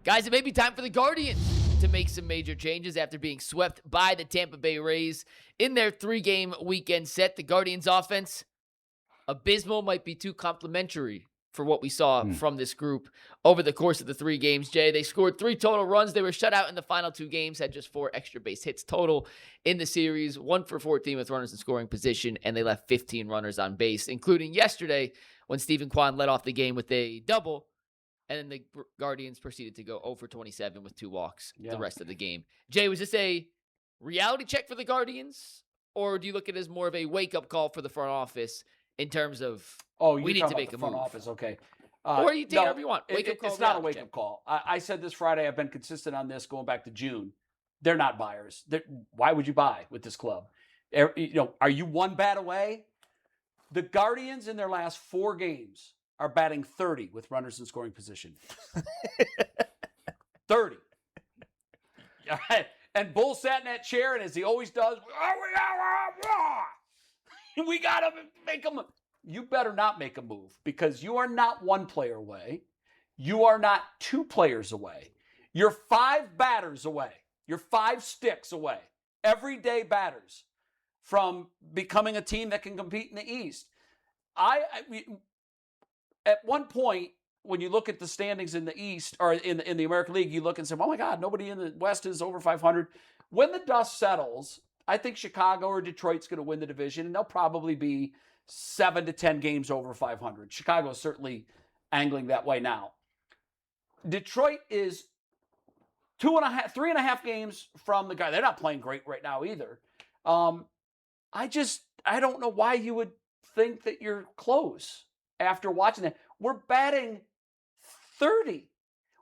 Guys, it may be time for the Guardians to make some major changes after being swept by the Tampa Bay Rays in their 3-game weekend set. The Guardians offense, abysmal, might be too complimentary for what we saw from this group over the course of the 3 games. Jay, they scored 3 total runs. They were shut out in the final 2 games, had just 4 extra base hits total in the series, 1 for 14 with runners in scoring position, and they left 15 runners on base, including yesterday when Steven Kwan led off the game with a double. And then the Guardians proceeded to go 0 for 27 with 2 walks the rest of the game. Jay, was this a reality check for the Guardians? Or do you look at it as more of a wake-up call for the front office in terms of, we need to make a front move? office, okay. Or you take whatever you want. Wake-up call. It's not a wake-up call. I said this Friday. I've been consistent on this going back to June. They're not buyers. Why would you buy with this club? Are you 1 bat away? The Guardians in their last 4 games are batting 30 with runners in scoring position. 30. All right. And Bull sat in that chair, and as he always does, we got to make him. You better not make a move, because you are not 1 player away. You are not 2 players away. You're 5 batters away. You're 5 sticks away. Everyday batters from becoming a team that can compete in the East. At one point, when you look at the standings in the East or in the American League, you look and say, oh my God, nobody in the West is over 500. When the dust settles, I think Chicago or Detroit's going to win the division, and they'll probably be 7 to 10 games over 500. Chicago is certainly angling that way now. Detroit is 3.5 games from the guy. They're not playing great right now either. I don't know why you would think that you're close after watching that. We're batting 30.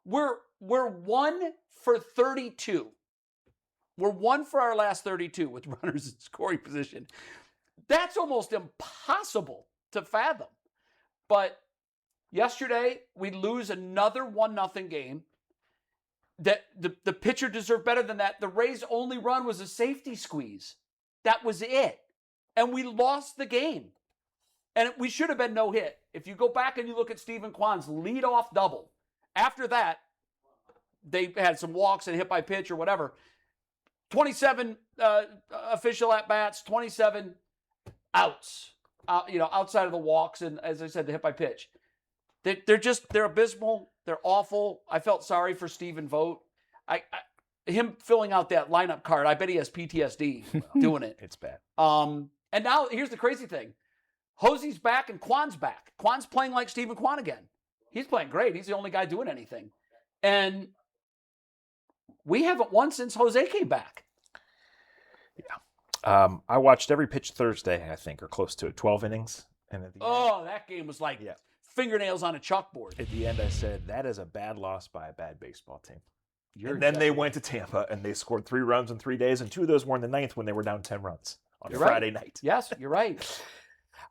We're 1 for 32. We're 1 for our last 32 with runners in scoring position. That's almost impossible to fathom. But yesterday, we lose another 1-0 game. That the pitcher deserved better than that. The Rays' only run was a safety squeeze. That was it. And we lost the game. And we should have been no hit. If you go back and you look at Steven Kwan's leadoff double, after that, they had some walks and hit by pitch or whatever. 27 official at-bats, 27 outs, outside of the walks and, as I said, the hit by pitch. They're abysmal. They're awful. I felt sorry for Stephen Vogt. Him filling out that lineup card, I bet he has PTSD doing it. It's bad. And now here's the crazy thing. Hosey's back and Kwan's back. Kwan's playing like Steven Kwan again. He's playing great. He's the only guy doing anything. And we haven't won since Jose came back. Yeah. I watched every pitch Thursday, I think, or close to it, 12 innings. And at the end, that game was like fingernails on a chalkboard. At the end, I said, that is a bad loss by a bad baseball team. And then they went to Tampa, and they scored 3 runs in 3 days, and 2 of those were in the 9th when they were down 10 runs on Friday night. Yes, you're right.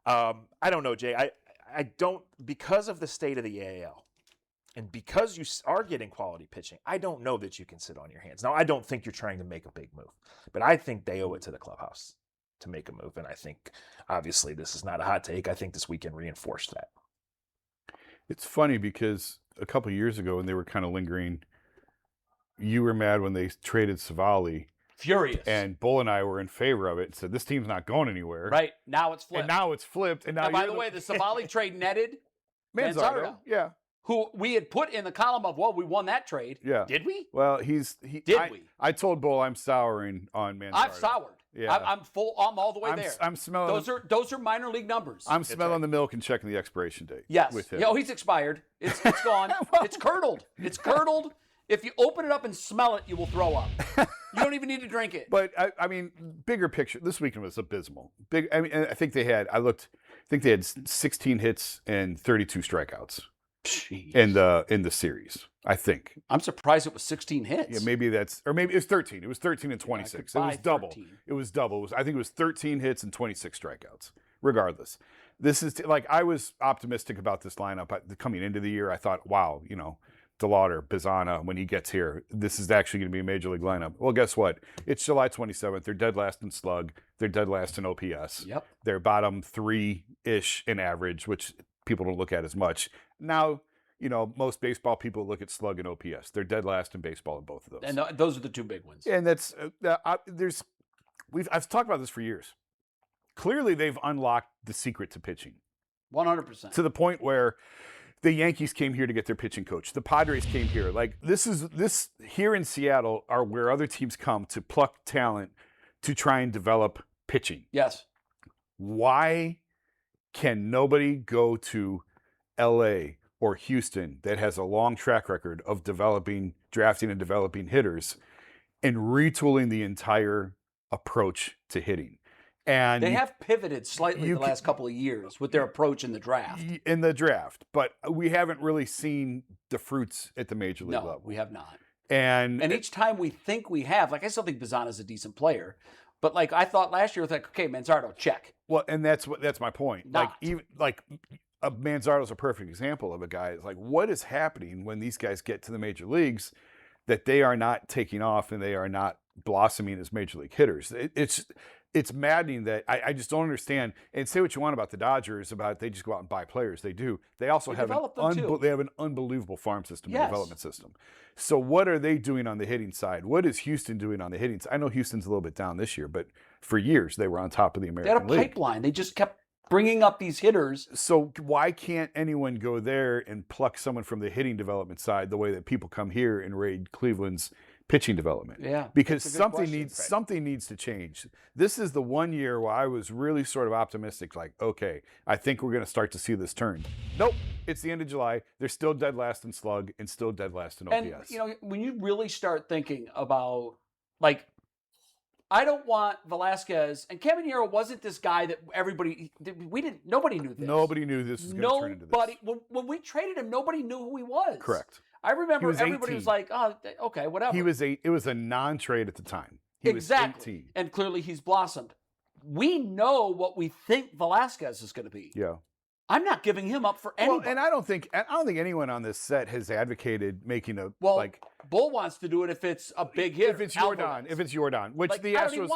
I don't know, Jay. I don't, because of the state of the AL, and because you are getting quality pitching, I don't know that you can sit on your hands. Now, I don't think you're trying to make a big move, but I think they owe it to the clubhouse to make a move, and I think, obviously, this is not a hot take. I think this weekend reinforced that. It's funny because a couple of years ago when they were kind of lingering, you were mad when they traded Savali. Furious. And Bull and I were in favor of it and said, this team's not going anywhere. Right. Now it's flipped. And now it's flipped. And now by the way, the Savali trade netted Manzardo. Yeah. Who we had put in the column of, we won that trade. Yeah. Did we? Well, Did we? I told Bull I'm souring on Manzardo. I've soured. Yeah. I'm all the way there. I'm smelling. Those are minor league numbers. I'm smelling the milk and checking the expiration date. Yes. With him. Yeah, he's expired. It's gone. It's curdled. It's curdled. If you open it up and smell it, you will throw up. You don't even need to drink it. But I mean, bigger picture. This weekend was abysmal. I think they had 16 hits and 32 strikeouts. Jeez. in the series. I think. I'm surprised it was 16 hits. Yeah, maybe it was 13. It was 13 and 26. It was double. 13. It was double. I think it was 13 hits and 26 strikeouts. Regardless, this is I was optimistic about this lineup coming into the year. I thought, wow, DeLauder, Bizana, when he gets here, this is actually going to be a major league lineup. Well, guess what? It's July 27th. They're dead last in slug. They're dead last in OPS. Yep. They're bottom 3-ish in average, which people don't look at as much. Now, most baseball people look at slug and OPS. They're dead last in baseball in both of those. And those are the two big ones. And that's I've talked about this for years. Clearly, they've unlocked the secret to pitching. 100%. To the point where the Yankees came here to get their pitching coach. The Padres came here. Like this here in Seattle are where other teams come to pluck talent to try and develop pitching. Yes. Why can nobody go to LA or Houston that has a long track record of drafting and developing hitters and retooling the entire approach to hitting? And they have pivoted slightly the last couple of years with their approach in the draft. But we haven't really seen the fruits at the major league level. No, we have not. And each time we think we have, like I still think Bazana's a decent player, but like I thought last year, okay, Manzardo, check. Well, and that's my point. Not. Manzardo's a perfect example of a guy. It's like, what is happening when these guys get to the major leagues that they are not taking off and they are not blossoming as major league hitters? It's maddening that I just don't understand. And say what you want about the Dodgers, about they just go out and buy players. They do. They also have an unbelievable farm system and development system. So what are they doing on the hitting side? What is Houston doing on the hitting side? I know Houston's a little bit down this year, but for years they were on top of the American League. They had a pipeline. They just kept bringing up these hitters. So why can't anyone go there and pluck someone from the hitting development side the way that people come here and raid Cleveland's pitching development? Yeah, because something needs to change. This is the one year where I was really sort of optimistic, like, okay, I think we're going to start to see this turn. Nope, it's the end of July. They're still dead last in slug and still dead last in OPS. And when you really start thinking about, like, I don't want Velasquez, and Caminero wasn't this guy that nobody knew this. Nobody knew this was going to turn into this. When we traded him, nobody knew who he was. Correct. I remember everybody 18. was like, oh, okay, whatever. It was a non-trade at the time. He was 18. And clearly he's blossomed. We know what we think Velasquez is going to be. Yeah. I'm not giving him up for anybody. Well, and I don't think anyone on this set has advocated making Bull wants to do it if it's a big hit. If it's Jordan, which the Astros.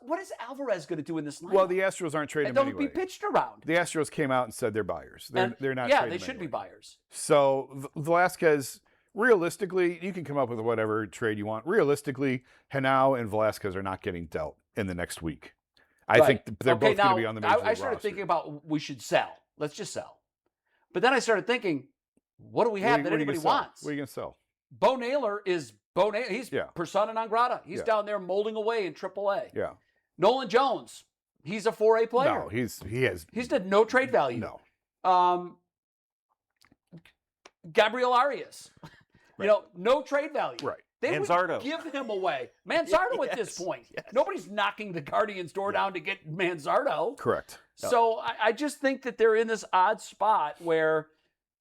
What is Alvarez going to do in this lineup? Well, the Astros aren't trading him anyway. Don't be pitched around. The Astros came out and said they're buyers. They're not. Yeah, trading they him should anyway. be buyers. So Velasquez, realistically, you can come up with whatever trade you want. Realistically, Henao and Velasquez are not getting dealt in the next week. I think they're both going to be on the major league I started roster. thinking about we should sell. Let's just sell. But then I started thinking, what do we have that anybody wants? What are you going to sell? Bo Naylor is Bo Naylor. He's persona non grata. He's down there molding away in AAA. Yeah. Nolan Jones, he's a 4A player. No, he's did no trade value. No. Gabriel Arias, no trade value. Right. They Manzardo. would give him away. Manzardo at this point. Yes. Nobody's knocking the Guardians' door down to get Manzardo. Correct. So I just think that they're in this odd spot where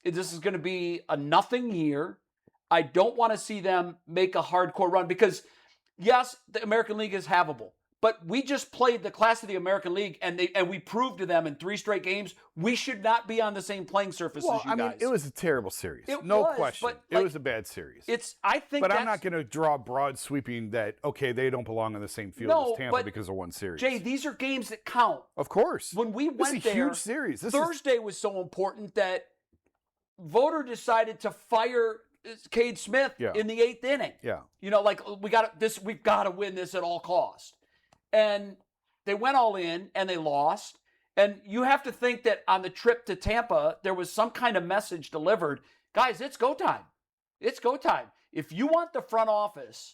this is going to be a nothing year. I don't want to see them make a hardcore run because, yes, the American League is havable. But we just played the class of the American League, and we proved to them in 3 straight games we should not be on the same playing surface as you guys. It was a terrible series. It no was, question. but, It was a bad series. But I'm not going to draw broad sweeping that, okay, they don't belong on the same field as Tampa because of one series. Jay, these are games that count. Of course. When we went there, huge series. Thursday was so important that Voter decided to fire Cade Smith in the 8th inning. Yeah. We've got to win this at all costs. And they went all in and they lost. And you have to think that on the trip to Tampa, there was some kind of message delivered. Guys, it's go time. It's go time. If you want the front office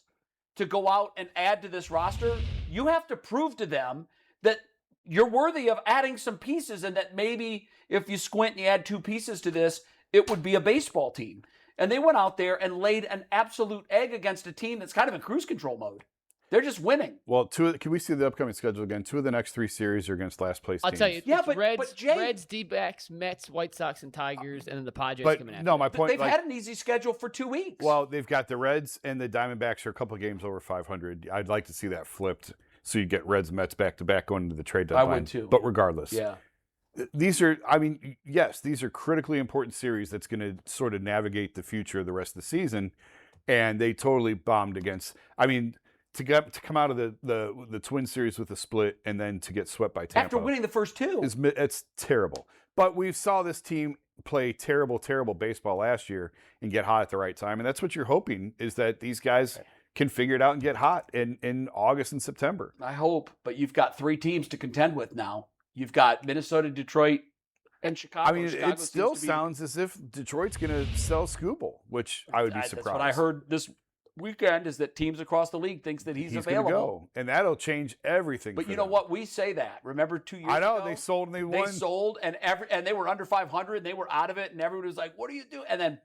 to go out and add to this roster, you have to prove to them that you're worthy of adding some pieces and that maybe if you squint and you add 2 pieces to this, it would be a baseball team. And they went out there and laid an absolute egg against a team that's kind of in cruise control mode. They're just winning. Well, can we see the upcoming schedule again? 2 of the next 3 series are against last place teams. I'll tell you, but Reds, D-backs, Mets, White Sox, and Tigers, and then the Padres coming after. No, my point. They've had an easy schedule for 2 weeks. Well, they've got the Reds and the Diamondbacks are a couple of games over 500. I'd like to see that flipped so you get Reds, Mets back to back going into the trade deadline. I would too. But regardless, yeah. These are critically important series that's going to sort of navigate the future of the rest of the season, and they totally bombed against. To come out of the Twin Series with a split and then to get swept by Tampa after winning the first 2, it's terrible. But we saw this team play terrible, terrible baseball last year and get hot at the right time. And that's what you're hoping, is that these guys can figure it out and get hot in August and September. I hope, but you've got 3 teams to contend with now. You've got Minnesota, Detroit, and Chicago. I mean, Chicago it still seems to be- sounds as if Detroit's going to sell Skubal, which I would be surprised. That's what I heard this weekend, is that teams across the league thinks that he's available. Gonna go, and that'll change everything. But for you know them. what? We say that. Remember 2 years ago? I know they sold and they won. They sold, and they were under 500. And they were out of it, and everyone was like, "What are you doing?" And then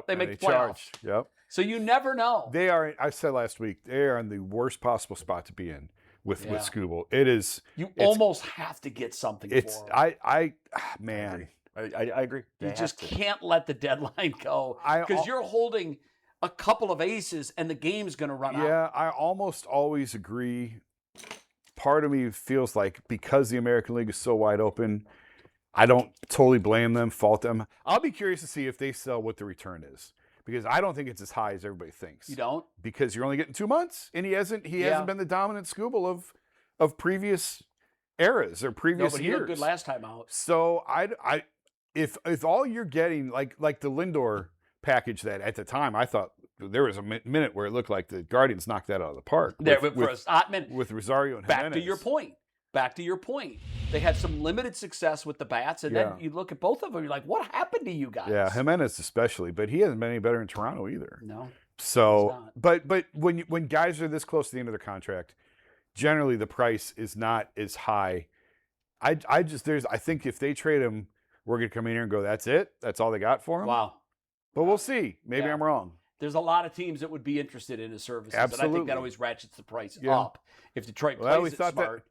they make the playoffs. charged. Yep. So you never know. They are. I said last week, they are in the worst possible spot to be in with Skubal. It is. You almost have to get something for him. Man. I agree. You just can't let the deadline go, because you're holding a couple of aces and the game's going to run out. Yeah, I almost always agree. Part of me feels like, because the American League is so wide open, I don't totally blame them, fault them. I'll be curious to see if they sell what the return is, because I don't think it's as high as everybody thinks. You don't? Because you're only getting 2 months, and he hasn't been the dominant Skubal of previous eras or previous He years. looked good last time out. So if all you're getting, like the Lindor package, that at the time I thought there was a minute where it looked like the Guardians knocked that out of the park. With Rosario and back Jimenez. to your point. They had some limited success with the bats, and then you look at both of them, you're like, what happened to you guys? Yeah, Jimenez especially, but he hasn't been any better in Toronto either. No. So, but when guys are this close to the end of their contract, generally the price is not as high. I think if they trade him, we're going to come in here and go, that's it? That's all they got for him? Wow. But we'll see. Maybe I'm wrong. There's a lot of teams that would be interested in his services. Absolutely. And I think that always ratchets the price up. If Detroit plays it smart.